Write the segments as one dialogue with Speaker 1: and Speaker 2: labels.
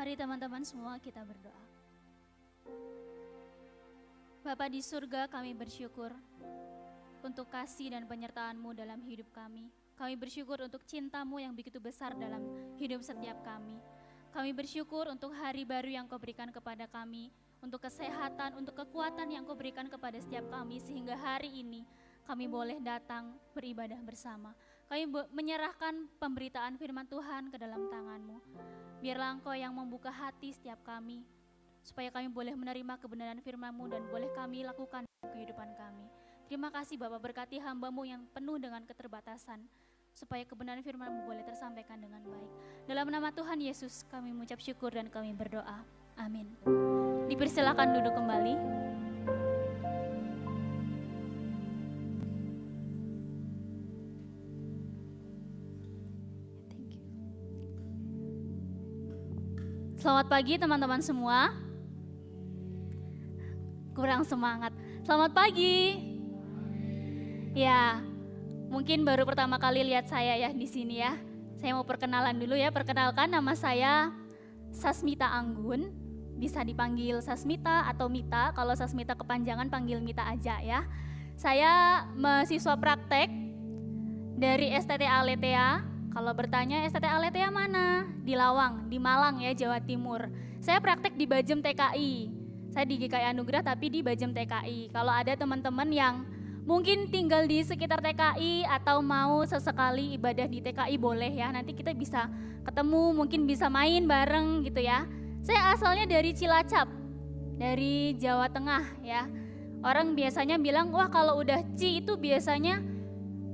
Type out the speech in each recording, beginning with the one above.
Speaker 1: Mari teman-teman semua kita berdoa. Bapa di surga, kami bersyukur untuk kasih dan penyertaan-Mu dalam hidup kami. Kami bersyukur untuk cinta-Mu yang begitu besar dalam hidup setiap kami. Kami bersyukur untuk hari baru yang Kau berikan kepada kami, untuk kesehatan, untuk kekuatan yang Kau berikan kepada setiap kami, sehingga hari ini kami boleh datang beribadah bersama. Kami menyerahkan pemberitaan firman Tuhan ke dalam tangan-Mu. Biarlah Engkau yang membuka hati setiap kami, supaya kami boleh menerima kebenaran firman-Mu dan boleh kami lakukan kehidupan kami. Terima kasih Bapak, berkati hamba-Mu yang penuh dengan keterbatasan, supaya kebenaran firman-Mu boleh tersampaikan dengan baik. Dalam nama Tuhan Yesus kami mengucap syukur dan kami berdoa. Amin. Dipersilakan duduk kembali. Selamat pagi teman-teman semua. Kurang semangat. Selamat pagi. Ya, mungkin baru pertama kali lihat saya ya di sini ya. Saya mau perkenalan dulu ya. Perkenalkan, nama saya Sasmita Anggun. Bisa dipanggil Sasmita atau Mita. Kalau Sasmita kepanjangan panggil Mita aja ya. Saya mahasiswa praktek dari STT Aletea. Kalau bertanya STT Aletea mana? Di Lawang, di Malang ya, Jawa Timur. Saya praktek di Bajem TKI. Saya di GKI Anugerah tapi di Bajem TKI. Kalau ada teman-teman yang mungkin tinggal di sekitar TKI atau mau sesekali ibadah di TKI boleh ya. Nanti kita bisa ketemu, mungkin bisa main bareng gitu ya. Saya asalnya dari Cilacap, dari Jawa Tengah ya. Orang biasanya bilang, wah kalau udah Ci itu biasanya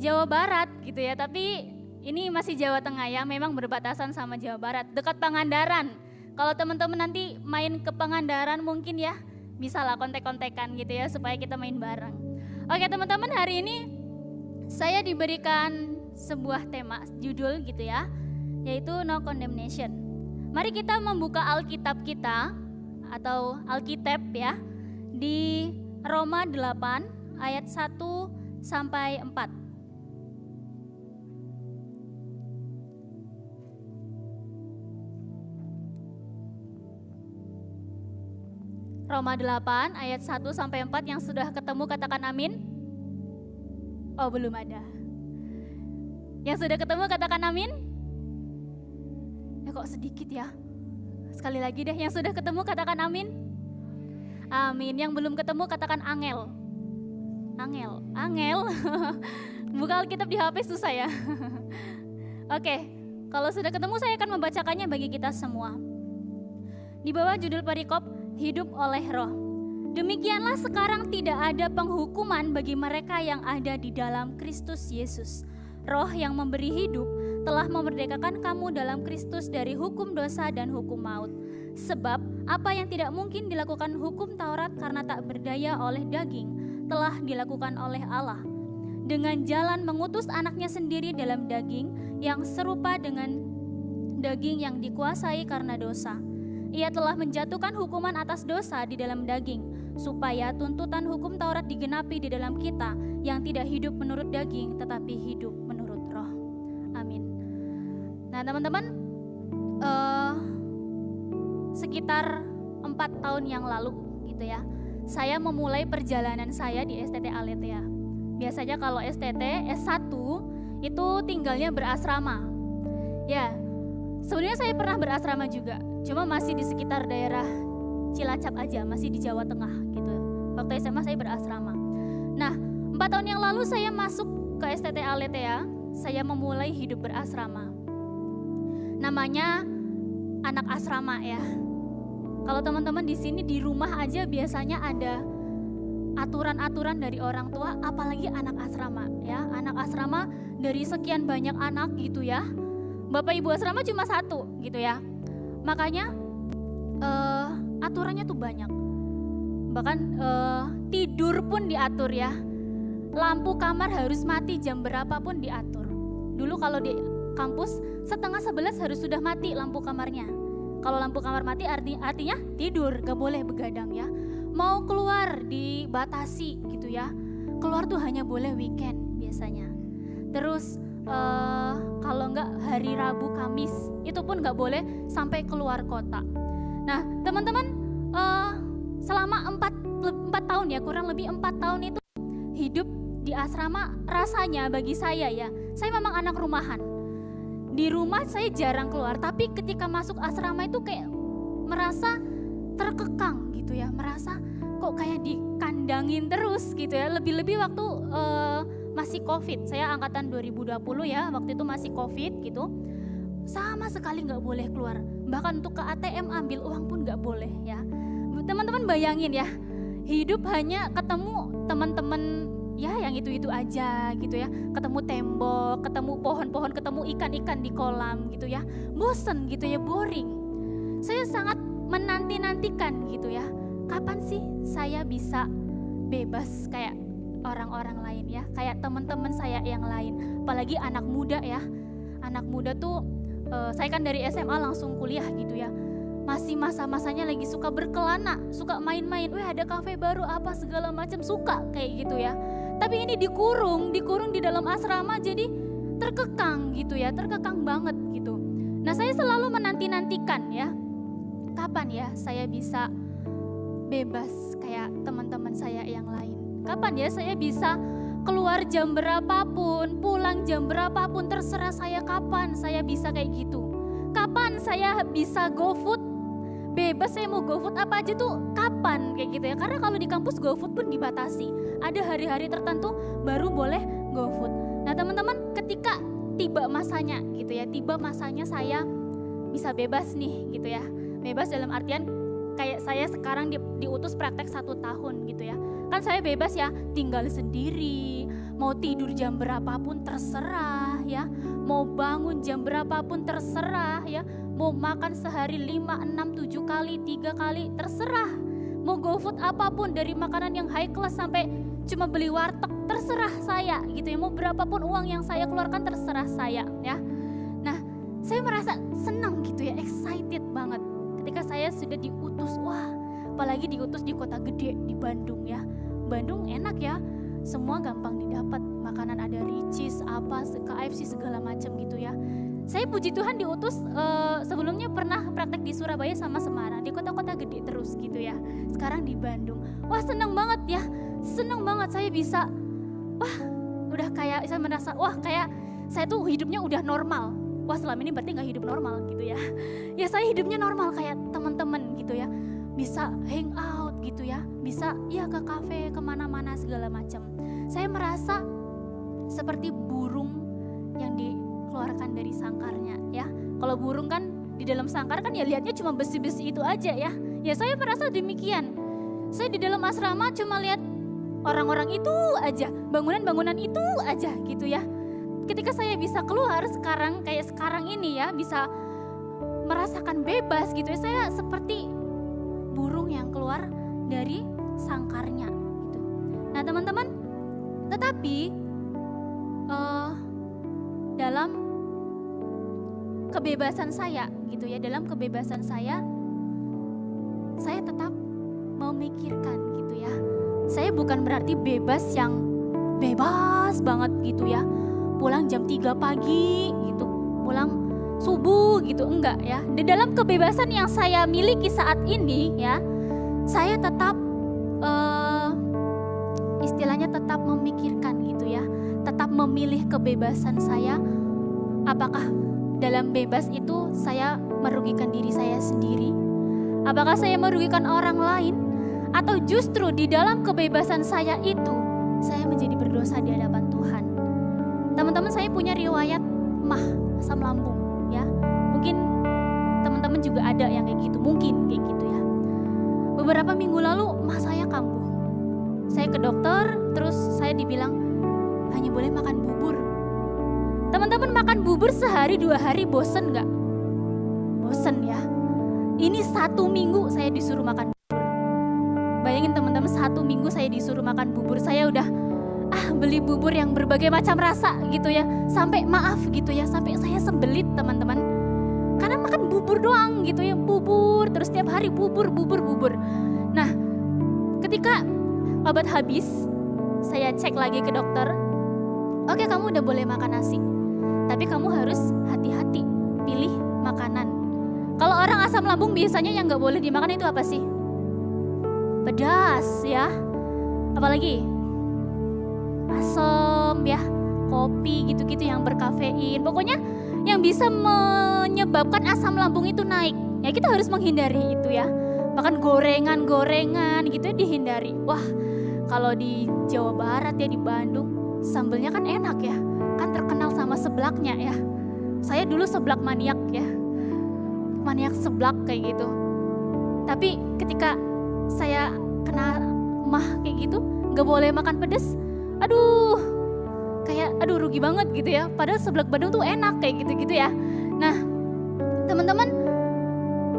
Speaker 1: Jawa Barat gitu ya. Tapi ini masih Jawa Tengah ya, memang berbatasan sama Jawa Barat, dekat Pangandaran. Kalau teman-teman nanti main ke Pangandaran mungkin ya, bisa lah kontek-kontekan gitu ya, supaya kita main bareng. Oke teman-teman, hari ini saya diberikan sebuah tema, judul gitu ya, yaitu No Condemnation. Mari kita membuka Alkitab kita, atau Alkitab ya, di Roma 8 ayat 1 sampai 4. Roma 8 ayat 1 sampai 4 yang sudah ketemu katakan amin. Oh belum ada. Yang sudah ketemu katakan amin. Ya kok sedikit ya. Sekali lagi deh, yang sudah ketemu katakan amin. Amin. Yang belum ketemu katakan angel. Angel. Buka Alkitab di HP susah ya. Oke, kalau sudah ketemu saya akan membacakannya bagi kita semua. Di bawah judul perikop hidup oleh roh. Demikianlah sekarang tidak ada penghukuman bagi mereka yang ada di dalam Kristus Yesus. Roh yang memberi hidup telah memerdekakan kamu dalam Kristus dari hukum dosa dan hukum maut. Sebab apa yang tidak mungkin dilakukan hukum Taurat karena tak berdaya oleh daging, telah dilakukan oleh Allah. Dengan jalan mengutus anaknya sendiri dalam daging yang serupa dengan daging yang dikuasai karena dosa. Ia telah menjatuhkan hukuman atas dosa di dalam daging, supaya tuntutan hukum Taurat digenapi di dalam kita yang tidak hidup menurut daging, tetapi hidup menurut roh. Amin. Nah teman-teman, sekitar 4 tahun yang lalu gitu ya, saya memulai perjalanan saya di STT Aletea. Biasanya kalau STT S1 itu tinggalnya berasrama. Ya, sebenarnya saya pernah berasrama juga. Cuma masih di sekitar daerah Cilacap aja, masih di Jawa Tengah gitu. Waktu SMA saya berasrama. Nah, 4 tahun yang lalu saya masuk ke STT Aletea, saya memulai hidup berasrama. Namanya anak asrama ya. Kalau teman-teman di sini di rumah aja biasanya ada aturan-aturan dari orang tua, apalagi anak asrama ya. Anak asrama dari sekian banyak anak gitu ya. Bapak ibu asrama cuma 1 gitu ya. Makanya aturannya tuh banyak. Bahkan tidur pun diatur ya. Lampu kamar harus mati jam berapapun diatur. Dulu kalau di kampus 10:30 harus sudah mati lampu kamarnya. Kalau lampu kamar mati artinya tidur, gak boleh begadang ya. Mau keluar dibatasi gitu ya. Keluar tuh hanya boleh weekend biasanya. Terus kalau enggak hari Rabu Kamis, itu pun enggak boleh sampai keluar kota. Nah teman-teman, selama 4 tahun ya, kurang lebih 4 tahun itu hidup di asrama, rasanya bagi saya ya, saya memang anak rumahan. Di rumah saya jarang keluar, tapi ketika masuk asrama itu kayak merasa terkekang gitu ya, merasa kok kayak dikandangin terus gitu ya. Lebih-lebih waktu masih COVID, saya angkatan 2020 ya, waktu itu masih COVID gitu. Sama sekali nggak boleh keluar, bahkan untuk ke ATM ambil uang pun nggak boleh ya. Teman-teman bayangin ya, hidup hanya ketemu teman-teman ya yang itu-itu aja gitu ya, ketemu tembok, ketemu pohon-pohon, ketemu ikan-ikan di kolam gitu ya, bosen gitu ya, boring. Saya sangat menanti-nantikan gitu ya, kapan sih saya bisa bebas kayak orang-orang lain ya, kayak teman-teman saya yang lain, apalagi anak muda ya. Anak muda tuh saya kan dari SMA langsung kuliah gitu ya, masih masa-masanya lagi suka berkelana, suka main-main, ada kafe baru apa segala macam, suka kayak gitu ya. Tapi ini dikurung di dalam asrama, jadi terkekang gitu ya, terkekang banget gitu. Nah saya selalu menanti-nantikan ya, kapan ya saya bisa bebas kayak teman-teman saya yang lain. Kapan ya saya bisa keluar jam berapapun, pulang jam berapapun, terserah saya kapan saya bisa kayak gitu. Kapan saya bisa GoFood, bebas saya mau GoFood apa aja tuh kapan kayak gitu ya. Karena kalau di kampus GoFood pun dibatasi, ada hari-hari tertentu baru boleh GoFood. Nah teman-teman, ketika tiba masanya gitu ya, tiba masanya saya bisa bebas nih gitu ya. Bebas dalam artian kayak saya sekarang diutus praktek 1 tahun gitu ya. Kan saya bebas ya, tinggal sendiri, mau tidur jam berapapun terserah ya, mau bangun jam berapapun terserah ya, mau makan sehari 5, 6, 7 kali, 3 kali terserah. Mau GoFood apapun, dari makanan yang high class sampai cuma beli warteg terserah saya gitu ya. Mau berapapun uang yang saya keluarkan terserah saya ya. Nah saya merasa senang gitu ya, excited banget ketika saya sudah diutus. Wah apalagi diutus di kota gede, di Bandung ya. Bandung enak ya, semua gampang didapat, makanan ada Ricis, apa, KFC segala macam gitu ya. Saya puji Tuhan diutus sebelumnya pernah praktek di Surabaya sama Semarang, di kota-kota gede terus gitu ya. Sekarang di Bandung, wah seneng banget ya, seneng banget saya bisa, wah udah kayak saya merasa, wah kayak saya tuh hidupnya udah normal. Wah selama ini berarti gak hidup normal gitu ya. Ya saya hidupnya normal kayak teman-teman gitu ya, bisa hang out gitu ya, bisa ya ke kafe, kemana-mana segala macam. Saya merasa seperti burung yang dikeluarkan dari sangkarnya ya. Kalau burung kan di dalam sangkar kan ya lihatnya cuma besi-besi itu aja ya. Ya saya merasa demikian. Saya di dalam asrama cuma lihat orang-orang itu aja, bangunan-bangunan itu aja gitu ya. Ketika saya bisa keluar sekarang kayak sekarang ini ya, bisa merasakan bebas gitu ya, saya seperti burung yang keluar dari sangkarnya gitu. Nah teman-teman, tetapi dalam kebebasan saya gitu ya, dalam kebebasan saya tetap memikirkan gitu ya. Saya bukan berarti bebas yang bebas banget gitu ya, pulang jam 3 pagi gitu, pulang subuh gitu, enggak ya. Di dalam kebebasan yang saya miliki saat ini ya, saya tetap istilahnya tetap memikirkan gitu ya, tetap memilih kebebasan saya. Apakah dalam bebas itu saya merugikan diri saya sendiri? Apakah saya merugikan orang lain? Atau justru di dalam kebebasan saya itu saya menjadi berdosa di hadapan Tuhan? Teman-teman, saya punya riwayat mah, asam lambung ya. Mungkin teman-teman juga ada yang kayak gitu, mungkin kayak gitu ya. Beberapa minggu lalu mah saya kambuh. Saya ke dokter, terus saya dibilang hanya boleh makan bubur. Teman-teman, makan bubur sehari 2 hari bosen gak? Bosen ya. Ini 1 minggu saya disuruh makan bubur. Bayangin teman-teman, 1 minggu saya disuruh makan bubur. Saya udah beli bubur yang berbagai macam rasa gitu ya, sampai maaf gitu ya, sampai saya sembelit teman-teman, karena makan bubur doang gitu ya, bubur terus tiap hari, bubur. Nah ketika obat habis, saya cek lagi ke dokter, oke kamu udah boleh makan nasi. Tapi kamu harus hati-hati pilih makanan. Kalau orang asam lambung biasanya yang nggak boleh dimakan itu apa sih? Pedas ya. Apalagi? Asam ya, kopi gitu-gitu yang berkafein. Pokoknya yang bisa menyebabkan asam lambung itu naik. Ya kita harus menghindari itu ya. Bahkan gorengan-gorengan gitu dihindari. Wah, kalau di Jawa Barat ya, di Bandung, sambelnya kan enak ya. Kan terkenal sama seblaknya ya. Saya dulu seblak maniak ya. Maniak seblak kayak gitu. Tapi ketika saya kena mah kayak gitu, gak boleh makan pedes. Aduh, rugi banget gitu ya. Padahal seblak Bandung tuh enak kayak gitu-gitu ya. Nah, teman-teman,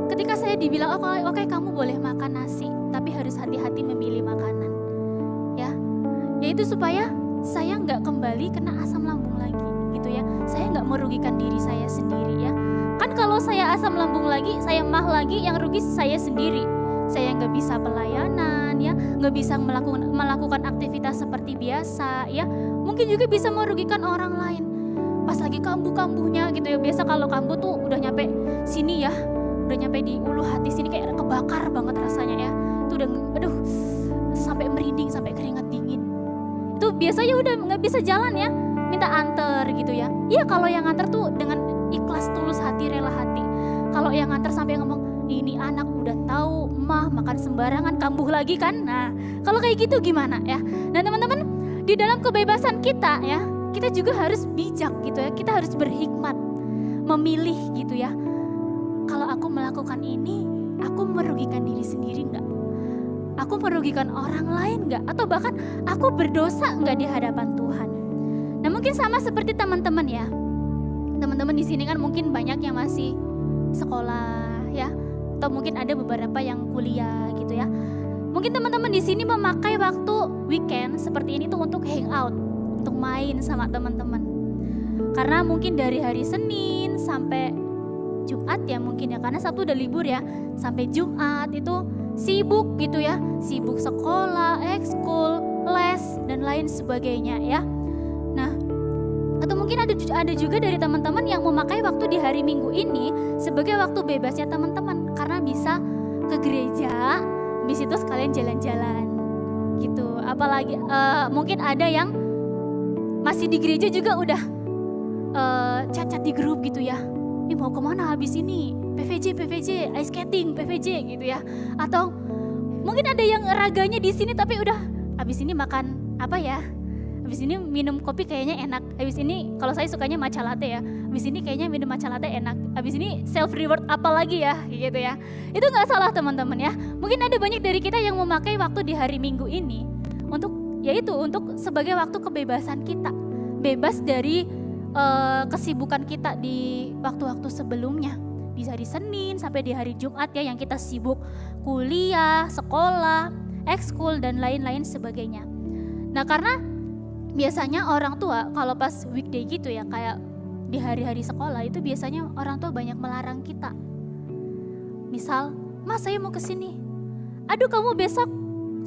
Speaker 1: ketika saya dibilang oke, kamu boleh makan nasi, tapi harus hati-hati memilih makanan. Ya, yaitu supaya saya nggak kembali kena asam lambung lagi, gitu ya. Saya nggak merugikan diri saya sendiri ya. Kan kalau saya asam lambung lagi, saya mah lagi, yang rugi saya sendiri. Saya nggak bisa pelayanan ya, nggak bisa melakukan aktivitas seperti biasa ya. Mungkin juga bisa merugikan orang lain. Pas lagi kambuh-kambuhnya gitu ya, biasa kalau kambuh tuh udah nyampe sini ya, udah nyampe di ulu hati sini kayak kebakar banget rasanya ya. Itu udah sampai merinding, sampai keringat dingin. Itu biasanya udah nggak bisa jalan ya, minta anter gitu ya. Iya, kalau yang anter tuh dengan ikhlas, tulus hati, rela hati. Kalau yang anter sampai ngomong, ini anak udah tahu mah makan sembarangan, kambuh lagi kan. Nah, kalau kayak gitu gimana ya? Nah, teman-teman, di dalam kebebasan kita ya, kita juga harus bijak gitu ya. Kita harus berhikmat, memilih gitu ya. Kalau aku melakukan ini, aku merugikan diri sendiri enggak? Aku merugikan orang lain enggak? Atau bahkan aku berdosa enggak di hadapan Tuhan? Nah, mungkin sama seperti teman-teman ya. Teman-teman di sini kan mungkin banyak yang masih sekolah ya, atau mungkin ada beberapa yang kuliah gitu ya. Mungkin teman-teman di sini memakai waktu weekend seperti ini tuh untuk hangout, untuk main sama teman-teman. Karena mungkin dari hari Senin sampai Jumat ya mungkin ya, karena Sabtu udah libur ya, sampai Jumat itu sibuk gitu ya, sibuk sekolah, ekskul, les dan lain sebagainya ya. Nah, atau mungkin ada juga dari teman-teman yang memakai waktu di hari Minggu ini sebagai waktu bebasnya teman-teman, karena bisa ke gereja, habis itu sekalian jalan-jalan gitu. Apalagi mungkin ada yang masih di gereja juga udah chat-chat di grup gitu ya. Ini mau kemana habis ini? PVJ, ice skating, PVJ gitu ya. Atau mungkin ada yang raganya di sini tapi udah habis ini makan apa ya? Habis ini minum kopi kayaknya enak. Habis ini kalau saya sukanya matcha latte ya. Habis ini kayaknya minum matcha latte enak. Habis ini self reward apa lagi ya gitu ya. Itu nggak salah teman-teman ya. Mungkin ada banyak dari kita yang memakai waktu di hari Minggu ini untuk untuk sebagai waktu kebebasan kita. Bebas dari kesibukan kita di waktu-waktu sebelumnya. Di hari Senin sampai di hari Jumat ya yang kita sibuk kuliah, sekolah, ekskul dan lain-lain sebagainya. Nah, karena biasanya orang tua kalau pas weekday gitu ya, kayak di hari-hari sekolah itu biasanya orang tua banyak melarang kita. Misal, "Mas, saya mau ke sini." "Aduh, kamu besok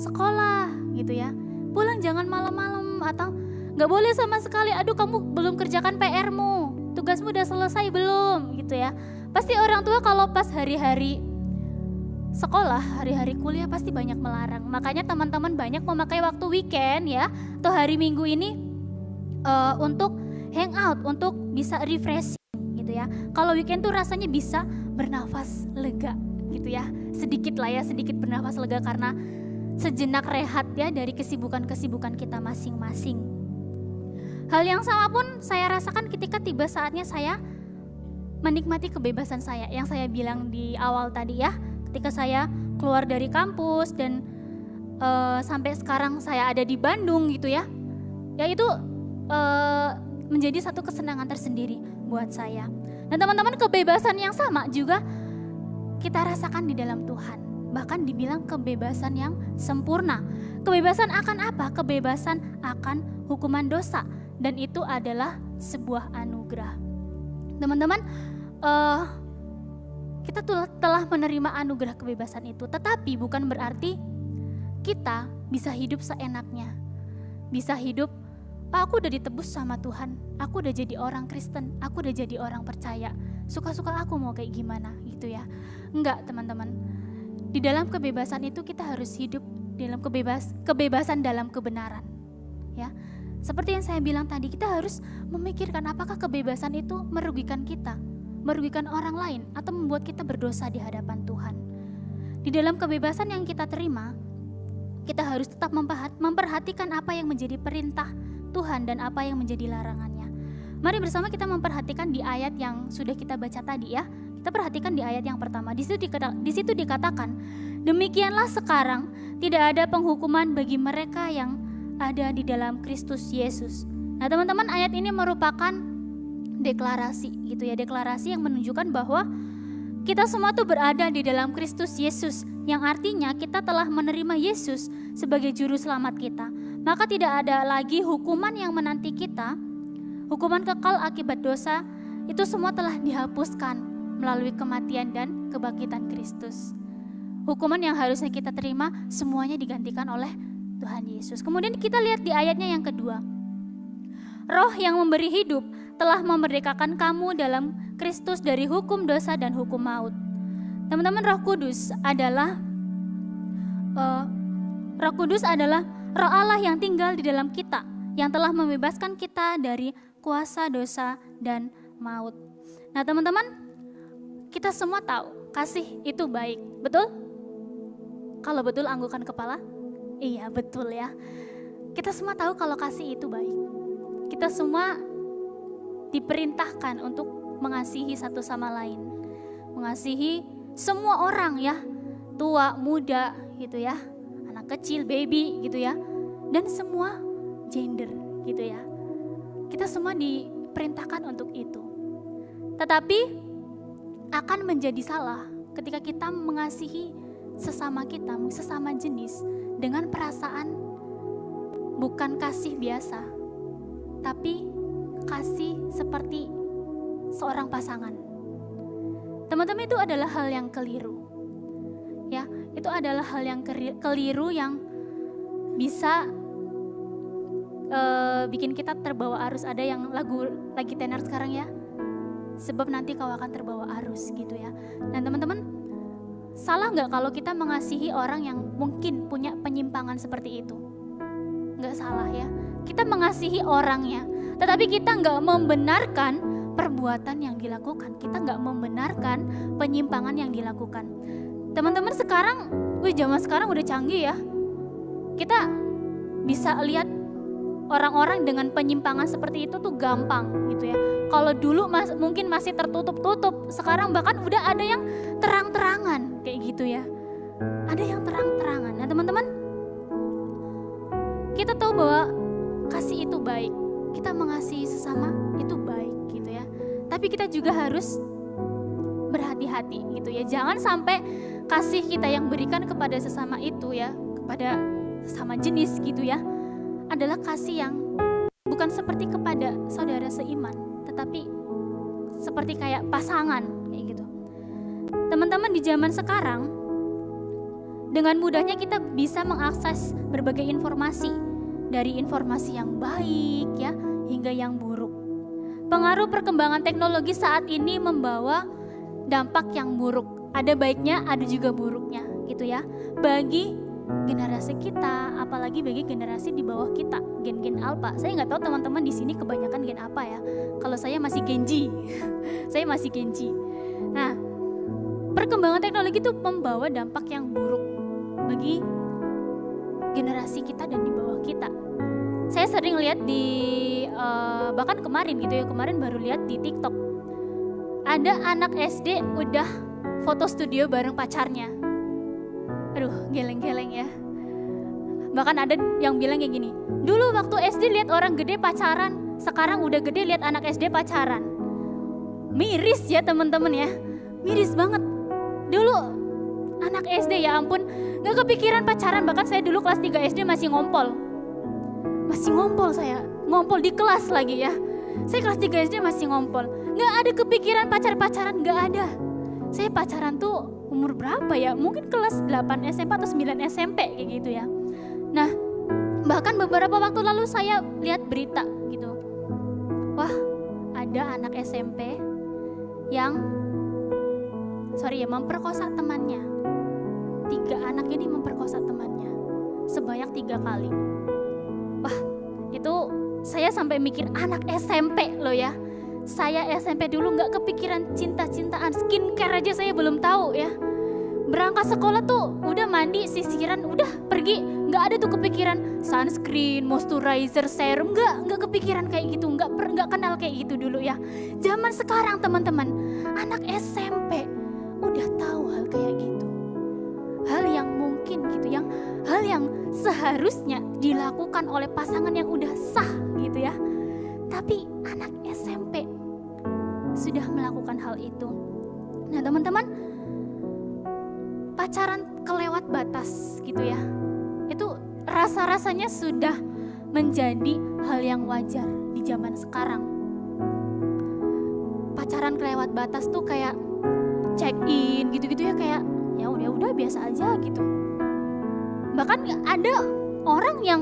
Speaker 1: sekolah," gitu ya. "Pulang jangan malam-malam," atau "Nggak boleh sama sekali. Aduh, kamu belum kerjakan PR-mu. Tugasmu udah selesai belum?" gitu ya. Pasti orang tua kalau pas hari-hari sekolah, hari-hari kuliah pasti banyak melarang. Makanya teman-teman banyak memakai waktu weekend ya, atau hari Minggu ini untuk hangout, untuk bisa refreshing gitu ya. Kalau weekend tuh rasanya bisa bernafas lega gitu ya. Sedikit lah ya, sedikit bernafas lega karena sejenak rehat ya dari kesibukan-kesibukan kita masing-masing. Hal yang sama pun saya rasakan ketika tiba saatnya saya menikmati kebebasan saya yang saya bilang di awal tadi ya. Ketika saya keluar dari kampus dan sampai sekarang saya ada di Bandung gitu ya. Ya itu menjadi satu kesenangan tersendiri buat saya. Dan teman-teman, kebebasan yang sama juga kita rasakan di dalam Tuhan. Bahkan dibilang kebebasan yang sempurna. Kebebasan akan apa? Kebebasan akan hukuman dosa. Dan itu adalah sebuah anugerah. Teman-teman, kita telah menerima anugerah kebebasan itu. Tetapi bukan berarti kita bisa hidup seenaknya. Bisa hidup Pak, aku udah ditebus sama Tuhan, aku udah jadi orang Kristen, aku udah jadi orang percaya, suka-suka aku mau kayak gimana gitu ya. Enggak teman-teman, di dalam kebebasan itu kita harus hidup dalam kebebasan dalam kebenaran ya. Seperti yang saya bilang tadi, kita harus memikirkan apakah kebebasan itu merugikan kita, merugikan orang lain, atau membuat kita berdosa di hadapan Tuhan. Di dalam kebebasan yang kita terima, kita harus tetap memperhatikan apa yang menjadi perintah Tuhan dan apa yang menjadi larangannya. Mari bersama kita memperhatikan di ayat yang sudah kita baca tadi ya. Kita perhatikan di ayat yang pertama. Di situ dikatakan, demikianlah sekarang tidak ada penghukuman bagi mereka yang ada di dalam Kristus Yesus. Nah teman-teman, ayat ini merupakan deklarasi gitu ya. Deklarasi yang menunjukkan bahwa kita semua tuh berada di dalam Kristus Yesus, yang artinya kita telah menerima Yesus sebagai juru selamat kita. Maka tidak ada lagi hukuman yang menanti kita. Hukuman kekal akibat dosa itu semua telah dihapuskan melalui kematian dan kebangkitan Kristus. Hukuman yang harusnya kita terima semuanya digantikan oleh Tuhan Yesus. Kemudian kita lihat di ayatnya yang kedua. Roh yang memberi hidup telah memerdekakan kamu dalam Kristus dari hukum dosa dan hukum maut. Teman-teman, Roh Kudus adalah Roh Allah yang tinggal di dalam kita, yang telah membebaskan kita dari kuasa dosa dan maut. Nah teman-teman, kita semua tahu kasih itu baik, betul? Kalau betul anggukan kepala? Iya betul ya. Kita semua tahu kalau kasih itu baik. Kita semua diperintahkan untuk mengasihi satu sama lain. Mengasihi semua orang ya, tua, muda gitu ya, anak kecil, baby gitu ya, dan semua gender gitu ya. Kita semua diperintahkan untuk itu. Tetapi akan menjadi salah ketika kita mengasihi sesama kita, sesama jenis dengan perasaan bukan kasih biasa, tapi kasih seperti seorang pasangan. Teman-teman, itu adalah hal yang keliru. Ya, itu adalah hal yang keliru yang bisa bikin kita terbawa arus. Ada yang lagu lagi tenar sekarang ya, sebab nanti kau akan terbawa arus gitu ya. Dan teman-teman, salah nggak kalau kita mengasihi orang yang mungkin punya penyimpangan seperti itu? Nggak salah ya, kita mengasihi orangnya, tetapi kita nggak membenarkan perbuatan yang dilakukan, kita nggak membenarkan penyimpangan yang dilakukan. Teman-teman, sekarang, zaman sekarang udah canggih ya. Kita bisa lihat orang-orang dengan penyimpangan seperti itu tuh gampang gitu ya. Kalau dulu mungkin masih tertutup-tutup, sekarang bahkan udah ada yang terang-terangan kayak gitu ya. Ada yang terang-terangan. Nah teman-teman, kita tahu bahwa kasih itu baik. Kita mengasihi sesama itu baik gitu ya. Tapi kita juga harus berhati-hati gitu ya. Jangan sampai kasih kita yang berikan kepada sesama itu ya, kepada sesama jenis gitu ya, adalah kasih yang bukan seperti kepada saudara seiman, tetapi seperti kayak pasangan kayak gitu. Teman-teman, di zaman sekarang dengan mudahnya kita bisa mengakses berbagai informasi, dari informasi yang baik ya hingga yang buruk. Pengaruh perkembangan teknologi saat ini membawa dampak yang buruk. Ada baiknya, ada juga buruknya gitu ya. Bagi generasi kita, apalagi bagi generasi di bawah kita, gen-gen alpha. Saya nggak tahu teman-teman di sini kebanyakan gen apa ya. Kalau saya masih Gen Z, saya masih Gen Z. Nah, perkembangan teknologi itu membawa dampak yang buruk bagi generasi kita dan di bawah kita. Saya sering lihat di bahkan kemarin gitu ya, kemarin baru lihat di TikTok. Ada anak SD udah foto studio bareng pacarnya. Aduh, geleng-geleng ya. Bahkan ada yang bilang kayak gini, dulu waktu SD lihat orang gede pacaran, sekarang udah gede lihat anak SD pacaran. Miris ya teman-teman ya, miris banget. Dulu anak SD ya ampun, gak kepikiran pacaran. Bahkan saya dulu kelas 3 SD masih ngompol saya, ngompol di kelas lagi ya. Saya kelas 3 SD masih ngompol, gak ada kepikiran pacaran, gak ada. Saya pacaran tuh umur berapa ya, mungkin kelas 8 SMP atau 9 SMP kayak gitu ya. Nah, Bahkan beberapa waktu lalu saya lihat berita gitu. Wah, ada anak SMP yang memperkosa temannya. 3 anak ini memperkosa temannya sebanyak 3 kali. Wah, itu saya sampai mikir anak SMP loh ya. Saya SMP dulu gak kepikiran cinta-cintaan, skincare aja saya belum tahu ya. Berangkat sekolah tuh udah mandi, sisiran, udah pergi. Gak ada tuh kepikiran sunscreen, moisturizer, serum, gak kepikiran kayak gitu. Gak kenal kayak gitu dulu ya. Zaman sekarang teman-teman, anak SMP udah tahu hal kayak gitu. Hal yang mungkin gitu, hal yang seharusnya dilakukan oleh pasangan yang udah sah gitu ya. Tapi anak SMP sudah melakukan hal itu. Nah teman-teman, pacaran kelewat batas gitu ya, itu rasa-rasanya sudah menjadi hal yang wajar di zaman sekarang. Pacaran kelewat batas tuh kayak check in gitu-gitu ya, kayak ya udah biasa aja gitu. Bahkan ada orang yang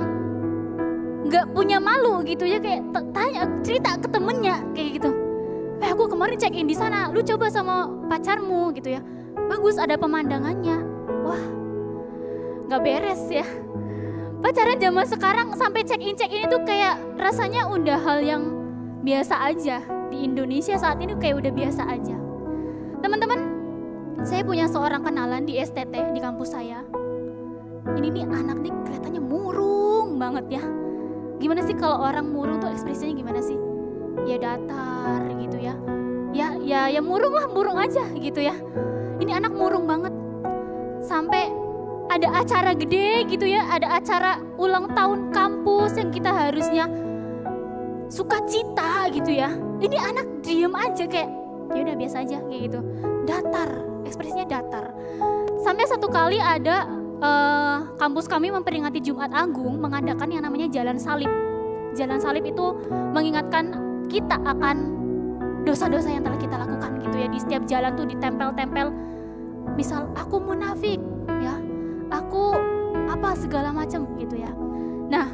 Speaker 1: nggak punya malu gitu ya, kayak tanya cerita ke temennya kayak gitu. Aku kemarin check in di sana, lu coba sama pacarmu gitu ya. Bagus, ada pemandangannya. Wah, nggak beres ya. Pacaran zaman sekarang sampai check in itu kayak rasanya udah hal yang biasa aja. Di Indonesia saat ini kayak udah biasa aja. Teman-teman, saya punya seorang kenalan di STT di kampus saya. Ini nih anak nih kelihatannya murung banget ya. Gimana sih kalau orang murung tuh ekspresinya gimana sih? Ya datar gitu ya. Ya murung lah, murung aja gitu ya. Ini anak murung banget. Sampai ada acara gede gitu ya, ada acara ulang tahun kampus yang kita harusnya sukacita gitu ya. Ini anak diem aja kayak ya udah biasa aja kayak gitu. Datar, ekspresinya datar. Sampai satu kali ada kampus kami memperingati Jumat Agung mengadakan yang namanya Jalan Salib. Jalan Salib itu mengingatkan kita akan dosa-dosa yang telah kita lakukan gitu ya. Di setiap jalan tuh ditempel-tempel, misal aku munafik ya, aku apa segala macam gitu ya. Nah,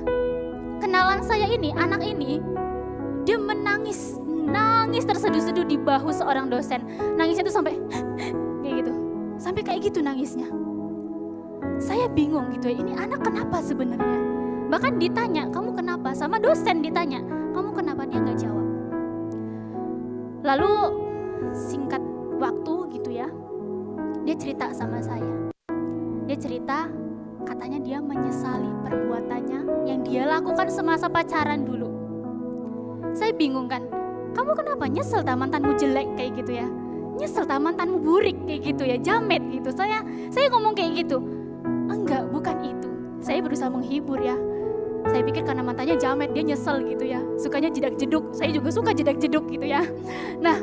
Speaker 1: kenalan saya ini, anak ini, dia menangis terseduh-seduh di bahu seorang dosen. Nangisnya tuh sampai kayak gitu, sampai kayak gitu nangisnya. Saya bingung gitu ya, ini anak kenapa sebenarnya? Bahkan ditanya, kamu kenapa? Sama dosen ditanya, kamu kenapa? Dia gak jawab. Lalu singkat waktu gitu ya, dia cerita sama saya. Dia cerita, katanya dia menyesali perbuatannya yang dia lakukan semasa pacaran dulu. Saya bingung kan, kamu kenapa nyesel mantanmu jelek kayak gitu ya? Nyesel mantanmu burik kayak gitu ya, jamet gitu. Saya ngomong kayak gitu. Enggak, bukan itu. Saya berusaha menghibur ya. Saya pikir karena mantannya jamet dia nyesel gitu ya. Sukanya jedak-jeduk, saya juga suka jedak-jeduk gitu ya. Nah,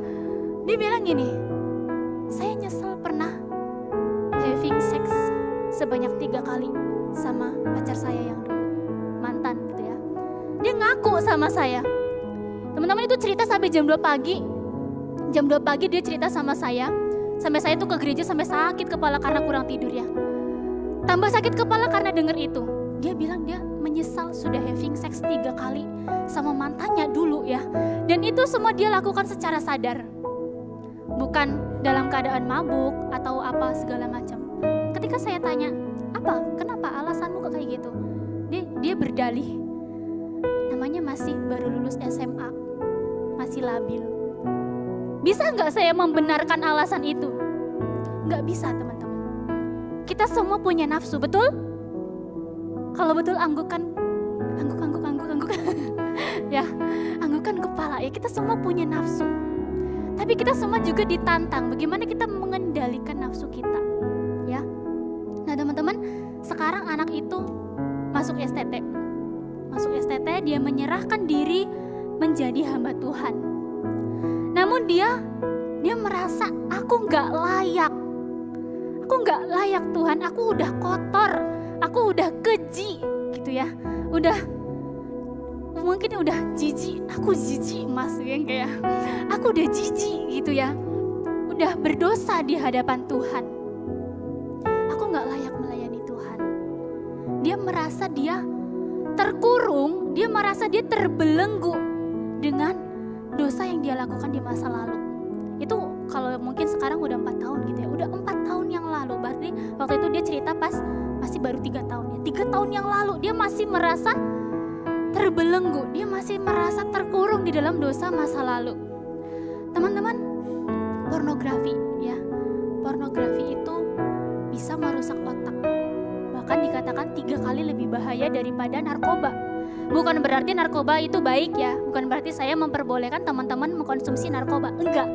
Speaker 1: dia bilang gini, saya nyesel pernah having sex sebanyak 3 kali sama pacar saya yang dulu, mantan gitu ya. Dia ngaku sama saya. Teman-teman itu cerita sampai jam 2 pagi. Jam 2 pagi dia cerita sama saya. Sampai saya tuh ke gereja sampai sakit kepala karena kurang tidur ya. Tambah sakit kepala karena denger itu. Dia bilang dia menyesal sudah having sex 3 kali sama mantannya dulu ya. Dan itu semua dia lakukan secara sadar. Bukan dalam keadaan mabuk atau apa segala macam. Ketika saya tanya, apa? Kenapa alasanmu kok kayak gitu? Dia berdalih. Namanya masih baru lulus SMA. Masih labil. Bisa gak saya membenarkan alasan itu? Gak bisa teman-teman. Kita semua punya nafsu, betul? Kalau betul anggukan ya, anggukan kepala ya, kita semua punya nafsu. Tapi kita semua juga ditantang bagaimana kita mengendalikan nafsu kita ya. Nah teman-teman, sekarang anak itu masuk STT. Masuk STT, dia menyerahkan diri menjadi hamba Tuhan. Namun dia merasa aku gak layak. Aku gak layak Tuhan, aku udah kotor, aku udah keji gitu ya. Mungkin udah jijik, aku jijik mas yang kayak aku udah jijik gitu ya. Udah berdosa di hadapan Tuhan. Aku gak layak melayani Tuhan. Dia merasa dia terkurung, dia merasa dia terbelenggu dengan dosa yang dia lakukan di masa lalu. Itu kalau mungkin sekarang udah 4 tahun gitu ya, udah 4 tahun yang lalu, berarti waktu itu dia cerita pas masih baru 3 tahun ya. 3 tahun yang lalu dia masih merasa terbelenggu, dia masih merasa terkurung di dalam dosa masa lalu. Teman-teman, pornografi ya, pornografi itu bisa merusak otak. Bahkan dikatakan 3 kali lebih bahaya daripada narkoba. Bukan berarti narkoba itu baik ya, bukan berarti saya memperbolehkan teman-teman mengkonsumsi narkoba, enggak.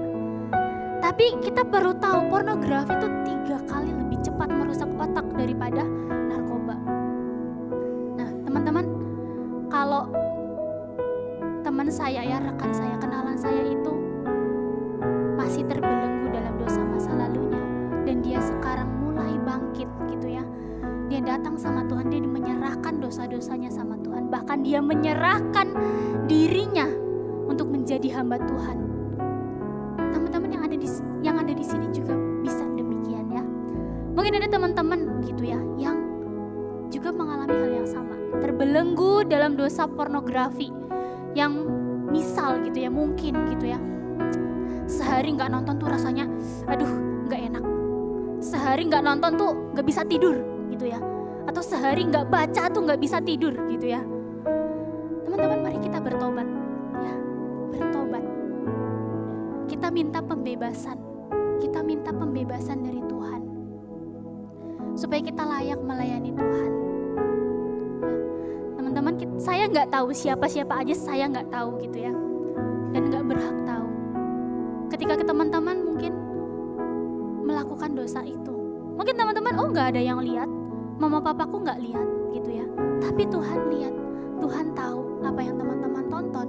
Speaker 1: Tapi kita perlu tahu pornografi itu 3 kali lebih cepat merusak otak daripada narkoba. Nah teman-teman, kalau teman saya ya, rekan saya, kenalan saya itu masih terbelenggu dalam dosa masa lalunya, dan dia sekarang mulai bangkit gitu ya. Dia datang sama Tuhan, dia menyerahkan dosa-dosanya sama Tuhan, bahkan dia menyerahkan dirinya untuk menjadi hamba Tuhan. Teman-teman yang ada di sini juga bisa demikian ya. Mungkin ada teman-teman gitu ya yang juga mengalami hal yang sama, terbelenggu dalam dosa pornografi, yang misal gitu ya, mungkin gitu ya, sehari nggak nonton tuh rasanya aduh nggak enak, sehari nggak nonton tuh nggak bisa tidur gitu ya, atau sehari nggak baca tuh nggak bisa tidur gitu ya. Teman-teman, mari kita bertobat ya, bertobat. Kita minta pembebasan, kita minta pembebasan dari Tuhan supaya kita layak melayani Tuhan. Teman-teman, saya nggak tahu siapa-siapa aja, saya nggak tahu gitu ya, dan nggak berhak tahu. Ketika teman-teman mungkin melakukan dosa itu, mungkin teman-teman nggak ada yang lihat, mama papaku nggak lihat gitu ya, tapi Tuhan lihat, Tuhan tahu apa yang teman-teman tonton,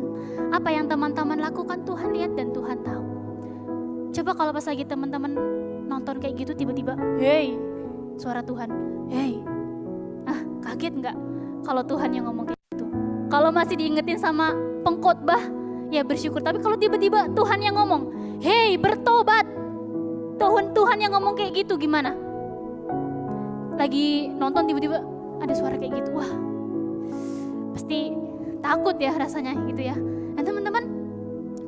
Speaker 1: apa yang teman-teman lakukan, Tuhan lihat dan Tuhan tahu. Coba kalau pas lagi teman-teman nonton kayak gitu, tiba-tiba hey, suara Tuhan, hey, kaget nggak kalau Tuhan yang ngomong kayak gitu? Kalau masih diingetin sama pengkhotbah ya bersyukur, tapi kalau tiba-tiba Tuhan yang ngomong, hey bertobat, Tuhan yang ngomong kayak gitu, gimana? Lagi nonton tiba-tiba ada suara kayak gitu, wah pasti takut ya rasanya gitu ya. Dan teman-teman,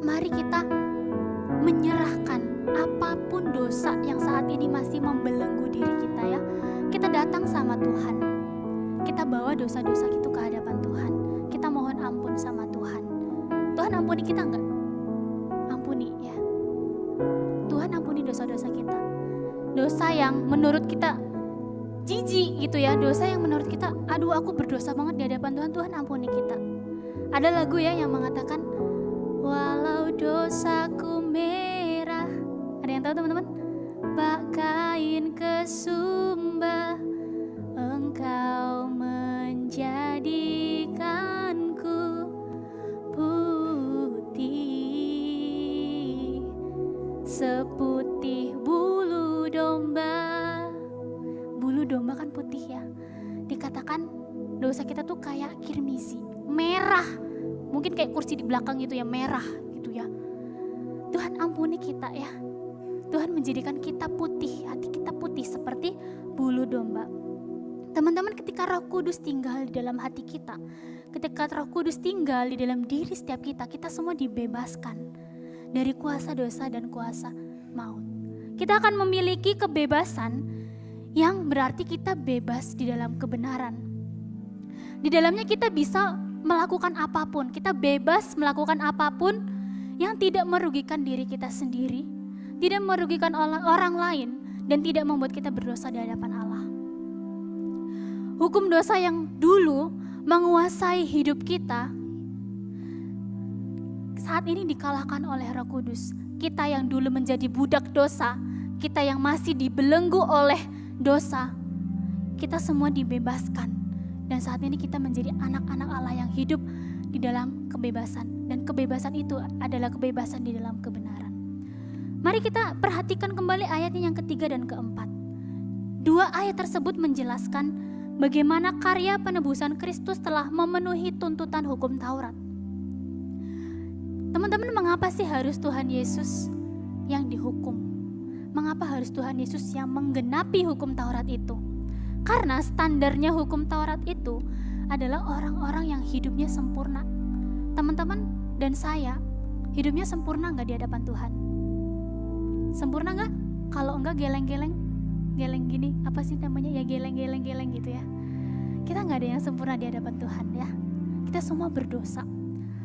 Speaker 1: mari kita menyerahkan apapun dosa yang saat ini masih membelenggu diri kita ya. Kita datang sama Tuhan, kita bawa dosa-dosa itu ke hadapan Tuhan, kita mohon ampun sama Tuhan. Tuhan ampuni kita enggak? Ampuni ya. Tuhan ampuni dosa-dosa kita, dosa yang menurut kita jijik gitu ya, dosa yang menurut kita aduh aku berdosa banget di hadapan Tuhan, Tuhan ampuni kita. Ada lagu ya yang mengatakan walau dosaku merah, ada yang tahu teman-teman? Bak kain kesumbah, engkau menjadikanku putih seputih bulu domba. Bulu domba kan putih ya. Dikatakan dosa kita tuh kayak kirmizi, merah. Mungkin kayak kursi di belakang gitu ya, merah gitu ya. Tuhan ampuni kita ya. Tuhan menjadikan kita putih, hati kita putih seperti bulu domba. Teman-teman, ketika Roh Kudus tinggal di dalam hati kita, ketika Roh Kudus tinggal di dalam diri setiap kita, kita semua dibebaskan dari kuasa dosa dan kuasa maut. Kita akan memiliki kebebasan yang berarti kita bebas di dalam kebenaran. Di dalamnya kita bisa melakukan apapun, kita bebas melakukan apapun yang tidak merugikan diri kita sendiri, tidak merugikan orang lain, dan tidak membuat kita berdosa di hadapan Allah. Hukum dosa yang dulu menguasai hidup kita, saat ini dikalahkan oleh Roh Kudus. Kita yang dulu menjadi budak dosa, kita yang masih dibelenggu oleh dosa, kita semua dibebaskan. Dan saat ini kita menjadi anak-anak Allah yang hidup di dalam kebebasan. Dan kebebasan itu adalah kebebasan di dalam kebenaran. Mari kita perhatikan kembali ayatnya yang ketiga dan keempat. Dua ayat tersebut menjelaskan bagaimana karya penebusan Kristus telah memenuhi tuntutan hukum Taurat. Teman-teman, mengapa sih harus Tuhan Yesus yang dihukum? Mengapa harus Tuhan Yesus yang menggenapi hukum Taurat itu? Karena standarnya hukum Taurat itu adalah orang-orang yang hidupnya sempurna. Teman-teman dan saya, hidupnya sempurna nggak di hadapan Tuhan? Sempurna nggak? Kalau enggak geleng-geleng gini, apa sih namanya ya, geleng-geleng gitu ya. Kita nggak ada yang sempurna di hadapan Tuhan ya. Kita semua berdosa.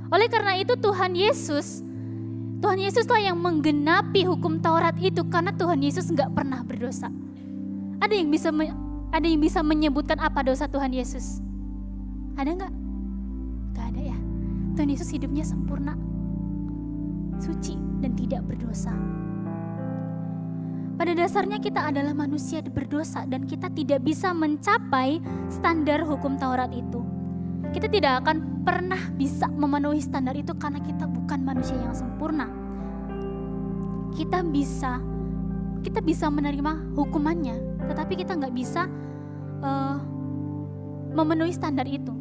Speaker 1: Oleh karena itu Tuhan Yesuslah yang menggenapi hukum Taurat itu, karena Tuhan Yesus nggak pernah berdosa. Ada yang bisa menyebutkan apa dosa Tuhan Yesus? Ada nggak? Nggak ada ya. Tuhan Yesus hidupnya sempurna, suci dan tidak berdosa. Pada dasarnya kita adalah manusia berdosa dan kita tidak bisa mencapai standar hukum Taurat itu. Kita tidak akan pernah bisa memenuhi standar itu karena kita bukan manusia yang sempurna. Kita bisa menerima hukumannya, tetapi kita nggak bisa memenuhi standar itu.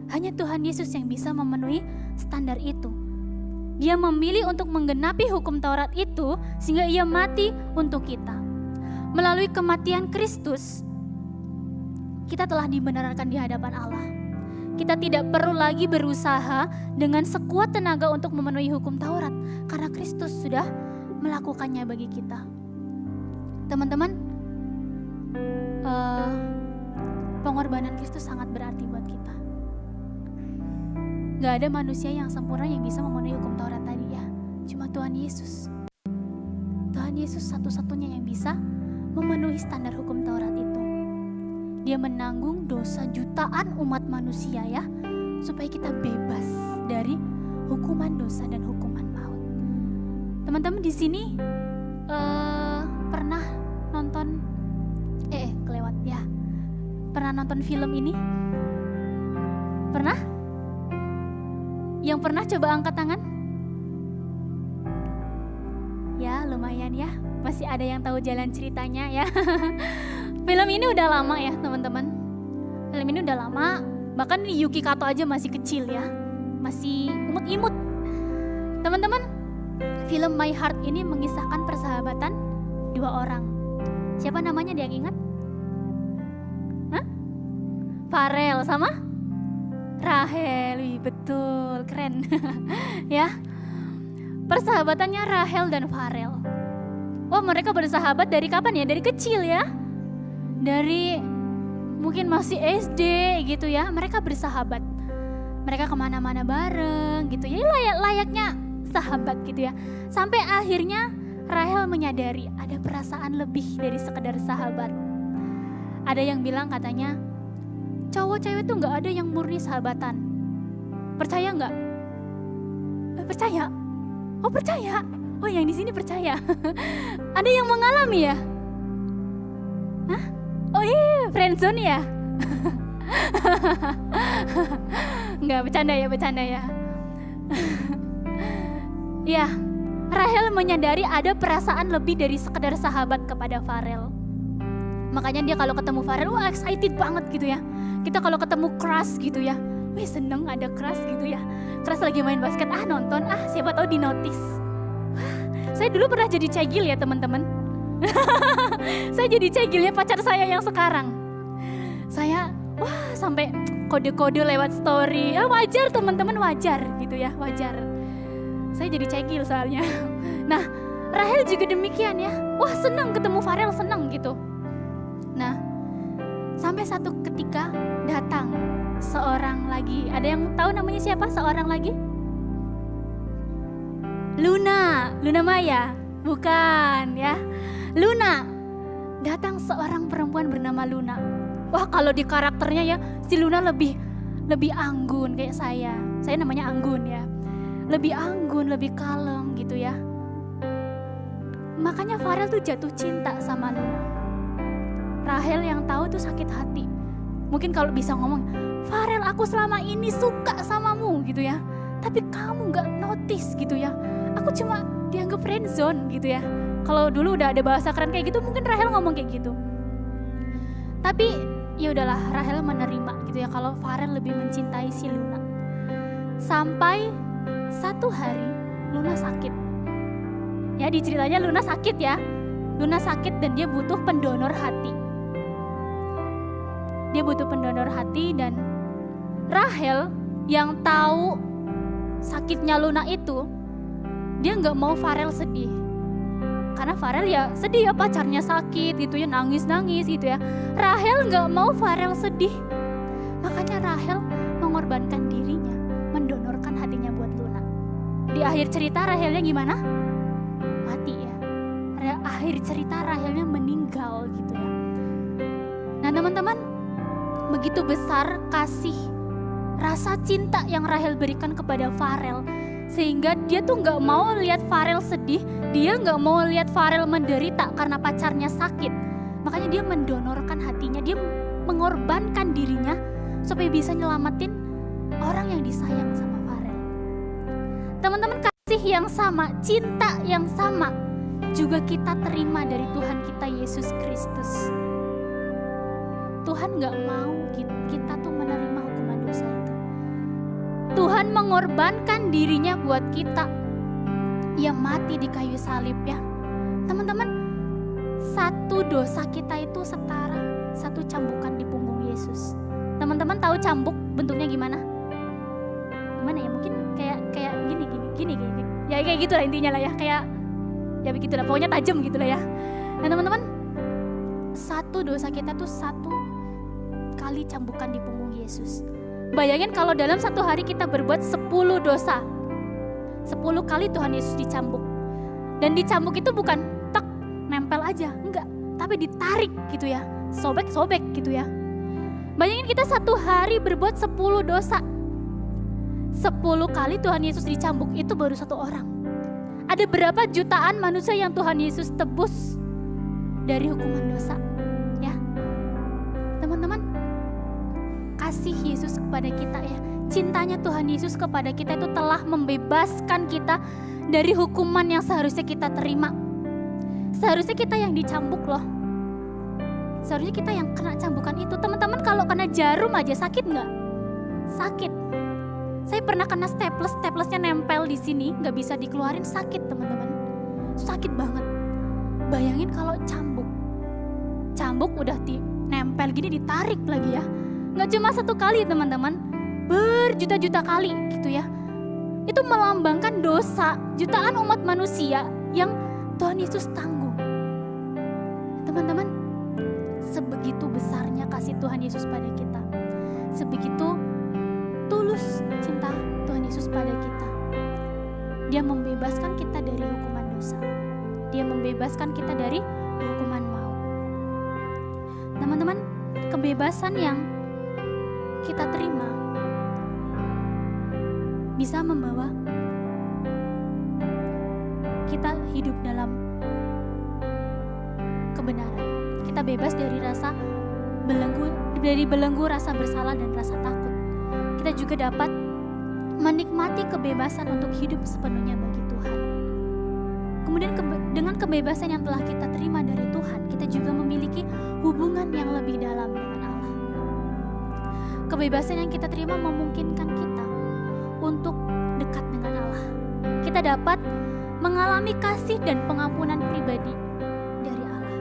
Speaker 1: Hanya Tuhan Yesus yang bisa memenuhi standar itu. Dia memilih untuk menggenapi hukum Taurat itu sehingga ia mati untuk kita. Melalui kematian Kristus, kita telah dibenarkan di hadapan Allah. Kita tidak perlu lagi berusaha dengan sekuat tenaga untuk memenuhi hukum Taurat, karena Kristus sudah melakukannya bagi kita. Teman-teman, pengorbanan Kristus sangat berarti buat kita. Gak ada manusia yang sempurna yang bisa memenuhi hukum Taurat tadi ya. Cuma Tuhan Yesus. Tuhan Yesus satu-satunya yang bisa memenuhi standar hukum Taurat itu. Dia menanggung dosa jutaan umat manusia ya, supaya kita bebas dari hukuman dosa dan hukuman maut. Teman-teman di sini pernah nonton kelewat ya. Pernah nonton film ini? Pernah? Yang pernah coba angkat tangan? Ya lumayan ya, masih ada yang tahu jalan ceritanya ya. Film ini udah lama ya teman-teman. Film ini udah lama, bahkan Yuki Kato aja masih kecil ya, masih imut-imut. Teman-teman, film My Heart ini mengisahkan persahabatan dua orang. Siapa namanya, dia yang ingat? Hah? Farel sama Rahel. Wih, betul, keren. Ya. Persahabatannya Rahel dan Farel. Oh, mereka bersahabat dari kapan ya? Dari kecil ya. Dari mungkin masih SD gitu ya. Mereka bersahabat. Mereka kemana-mana bareng gitu ya. Layaknya sahabat gitu ya. Sampai akhirnya Rahel menyadari ada perasaan lebih dari sekedar sahabat. Ada yang bilang katanya, cowok cewek tuh gak ada yang murni sahabatan. Percaya gak? Percaya? Oh percaya? Oh yang di sini percaya. Ada yang mengalami ya? Hah? Oh iya, friendzone ya? Enggak, bercanda ya. Ya, Rahel menyadari ada perasaan lebih dari sekedar sahabat kepada Farel. Makanya dia kalau ketemu Farel, wah excited banget gitu ya. Kita kalau ketemu crush gitu ya, wih seneng ada crush gitu ya. Crush lagi main basket, nonton, siapa tahu di notice. Saya dulu pernah jadi cegil ya teman-teman. Saya jadi cegilnya pacar saya yang sekarang. Saya, sampai kode-kode lewat story. Wajar teman-teman, wajar gitu ya, wajar. Saya jadi cegil soalnya. Nah, Rahel juga demikian ya. Wah seneng ketemu Farel, seneng gitu. Nah, sampai satu ketika datang seorang lagi. Ada yang tahu namanya siapa seorang lagi? Luna Maya, bukan ya. Luna, datang seorang perempuan bernama Luna. Wah kalau di karakternya ya, si Luna lebih anggun kayak saya. Saya namanya Anggun ya. Lebih anggun, lebih kalem gitu ya. Makanya Farel tuh jatuh cinta sama Luna. Rahel yang tahu tuh sakit hati. Mungkin kalau bisa ngomong, Farel aku selama ini suka samamu gitu ya. Tapi kamu gak notice gitu ya. Aku cuma dianggap friendzone gitu ya. Kalau dulu udah ada bahasa keren kayak gitu, mungkin Rahel ngomong kayak gitu. Tapi ya udahlah, Rahel menerima gitu ya kalau Farel lebih mencintai si Luna. Sampai satu hari Luna sakit. Ya di ceritanya Luna sakit ya. Luna sakit dan dia butuh pendonor hati. Dia butuh pendonor hati dan Rahel yang tahu sakitnya Luna itu, dia nggak mau Farel sedih. Karena Farel ya sedih ya, pacarnya sakit gitu ya, nangis-nangis gitu ya. Rahel nggak mau Farel sedih. Makanya Rahel mengorbankan dirinya, mendonorkan hatinya buat Luna. Di akhir cerita Rahelnya gimana? Mati ya. Akhir cerita Rahelnya meninggal gitu ya. Nah teman-teman, begitu besar kasih, rasa cinta yang Rahel berikan kepada Farel, sehingga dia tuh gak mau lihat Farel sedih, dia gak mau lihat Farel menderita karena pacarnya sakit. Makanya dia mendonorkan hatinya, dia mengorbankan dirinya supaya bisa nyelamatin orang yang disayang sama Farel. Teman-teman, kasih yang sama, cinta yang sama juga kita terima dari Tuhan kita Yesus Kristus. Tuhan gak mau kita tuh menerima hukuman dosa itu. Tuhan mengorbankan dirinya buat kita. Ia mati di kayu salib ya. Teman-teman, satu dosa kita itu setara satu cambukan di punggung Yesus. Teman-teman tahu cambuk bentuknya gimana? Gimana ya? Mungkin kayak gini. Ya kayak gitulah intinya lah ya. Kayak ya begitulah, pokoknya tajam gitulah ya. Nah teman-teman, satu dosa kita tuh satu kali cambukan di punggung Yesus. Bayangin kalau dalam satu hari kita berbuat 10 dosa, 10 kali Tuhan Yesus dicambuk. Dan dicambuk itu bukan tek, nempel aja, enggak, tapi ditarik gitu ya, sobek-sobek gitu ya. Bayangin kita satu hari berbuat 10 dosa, 10 kali Tuhan Yesus dicambuk, itu baru satu orang. Ada berapa jutaan manusia yang Tuhan Yesus tebus dari hukuman dosa? Ya, teman-teman, kasih Yesus kepada kita ya, cintanya Tuhan Yesus kepada kita itu telah membebaskan kita dari hukuman yang seharusnya kita terima. Seharusnya kita yang dicambuk loh. Seharusnya kita yang kena cambukan itu. Teman-teman, kalau kena jarum aja sakit nggak? Sakit. Saya pernah kena staplesnya nempel di sini, nggak bisa dikeluarin, sakit teman-teman. Sakit banget. Bayangin kalau cambuk udah nempel gini, ditarik lagi ya. Nggak cuma satu kali teman-teman, berjuta-juta kali gitu ya. Itu melambangkan dosa jutaan umat manusia yang Tuhan Yesus tanggung. Teman-teman, sebegitu besarnya kasih Tuhan Yesus pada kita. Sebegitu tulus cinta Tuhan Yesus pada kita. Dia membebaskan kita dari hukuman dosa. Dia membebaskan kita dari hukuman maut. Teman-teman, kebebasan yang kita terima bisa membawa kita hidup dalam kebenaran. Kita bebas dari belenggu rasa bersalah dan rasa takut. Kita juga dapat menikmati kebebasan untuk hidup sepenuhnya bagi Tuhan. Kemudian dengan kebebasan yang telah kita terima dari Tuhan, kita juga memiliki hubungan yang lebih dalam dengan Allah. Kebebasan yang kita terima memungkinkan kita untuk dekat dengan Allah. Kita dapat mengalami kasih dan pengampunan pribadi dari Allah.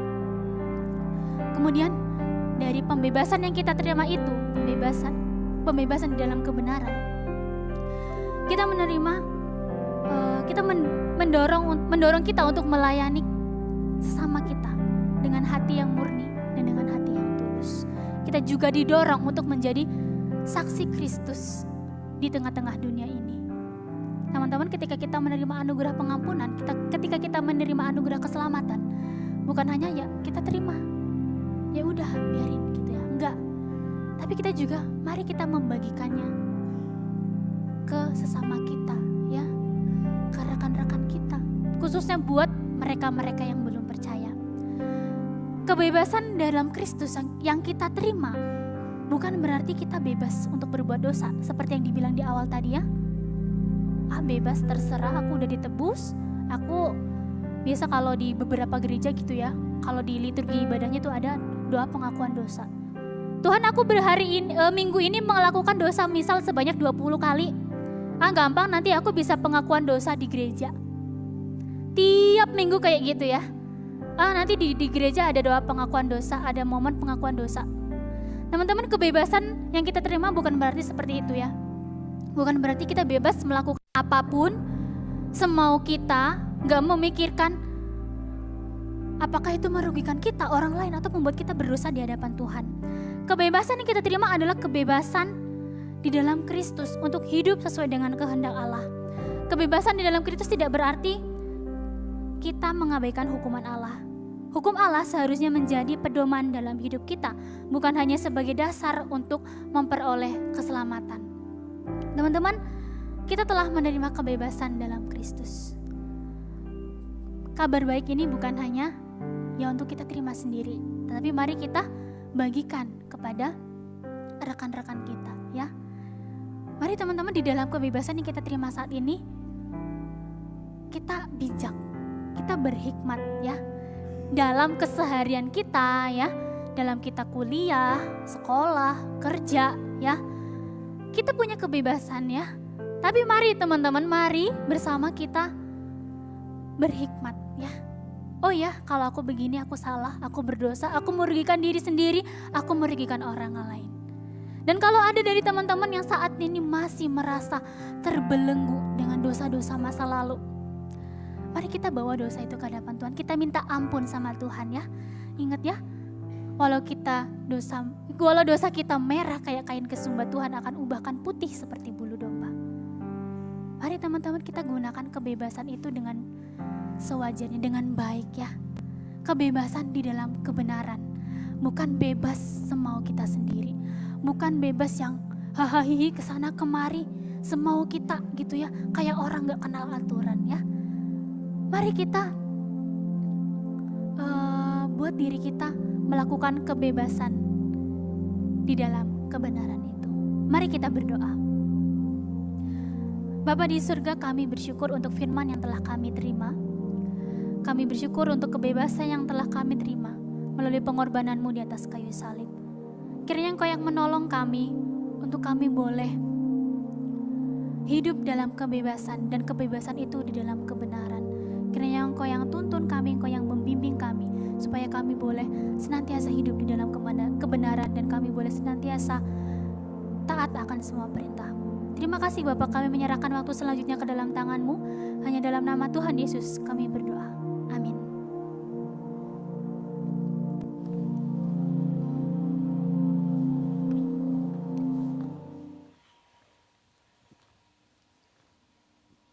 Speaker 1: Kemudian dari pembebasan yang kita terima itu, pembebasan di dalam kebenaran, kita menerima, kita mendorong kita untuk melayani sesama kita dengan hati yang murni dan dengan hati yang tulus. Kita juga didorong untuk menjadi saksi Kristus di tengah-tengah dunia ini. Teman-teman, ketika kita menerima anugerah pengampunan, ketika kita menerima anugerah keselamatan, bukan hanya ya kita terima, ya udah biarin gitu ya, enggak. Tapi kita juga mari kita membagikannya ke sesama kita ya, ke rekan-rekan kita, khususnya buat mereka-mereka yang belum percaya. Kebebasan dalam Kristus yang kita terima bukan berarti kita bebas untuk berbuat dosa seperti yang dibilang di awal tadi ya. Bebas terserah, aku udah ditebus. Aku biasa kalau di beberapa gereja gitu ya, kalau di liturgi ibadahnya tuh ada doa pengakuan dosa. Tuhan, aku minggu ini melakukan dosa misal sebanyak 20 kali. Gampang, nanti aku bisa pengakuan dosa di gereja. Tiap minggu kayak gitu ya. Nanti di gereja ada doa pengakuan dosa, ada momen pengakuan dosa. Teman-teman, kebebasan yang kita terima bukan berarti seperti itu ya. Bukan berarti kita bebas melakukan apapun semau kita, gak memikirkan apakah itu merugikan kita, orang lain, atau membuat kita berdosa di hadapan Tuhan. Kebebasan yang kita terima adalah kebebasan di dalam Kristus untuk hidup sesuai dengan kehendak Allah. Kebebasan di dalam Kristus tidak berarti kita mengabaikan hukuman Allah. Hukum Allah seharusnya menjadi pedoman dalam hidup kita, bukan hanya sebagai dasar untuk memperoleh keselamatan. Teman-teman, kita telah menerima kebebasan dalam Kristus. Kabar baik ini bukan hanya ya untuk kita terima sendiri, tetapi mari kita bagikan kepada rekan-rekan kita ya. Mari teman-teman, di dalam kebebasan yang kita terima saat ini, kita bijak, kita berhikmat ya. Dalam keseharian kita ya, dalam kita kuliah, sekolah, kerja ya, kita punya kebebasan ya. Tapi mari teman-teman, mari bersama kita berhikmat ya. Oh ya, kalau aku begini aku salah, aku berdosa, aku merugikan diri sendiri, aku merugikan orang lain. Dan kalau ada dari teman-teman yang saat ini masih merasa terbelenggu dengan dosa-dosa masa lalu, mari kita bawa dosa itu ke hadapan Tuhan. Kita minta ampun sama Tuhan ya. Ingat ya, walau dosa kita merah kayak kain kesumba, Tuhan akan ubahkan putih seperti bulu domba. Mari teman-teman, kita gunakan kebebasan itu dengan sewajarnya, dengan baik ya. Kebebasan di dalam kebenaran, bukan bebas semau kita sendiri, bukan bebas yang hahaha kesana kemari semau kita gitu ya, kayak orang gak kenal aturan ya. Mari kita buat diri kita melakukan kebebasan di dalam kebenaran itu. Mari kita berdoa. Bapa di surga, kami bersyukur untuk firman yang telah kami terima. Kami bersyukur untuk kebebasan yang telah kami terima melalui pengorbanan-Mu di atas kayu salib. Kiranya Engkau yang menolong kami untuk kami boleh hidup dalam kebebasan, dan kebebasan itu di dalam kebenaran. Kiranya Engkau yang tuntun kami, Engkau yang membimbing kami, supaya kami boleh senantiasa hidup di dalam kebenaran, dan kami boleh senantiasa taat akan semua perintah-Mu. Terima kasih Bapa, kami menyerahkan waktu selanjutnya ke dalam tangan-Mu. Hanya dalam nama Tuhan Yesus kami berdoa. Amin.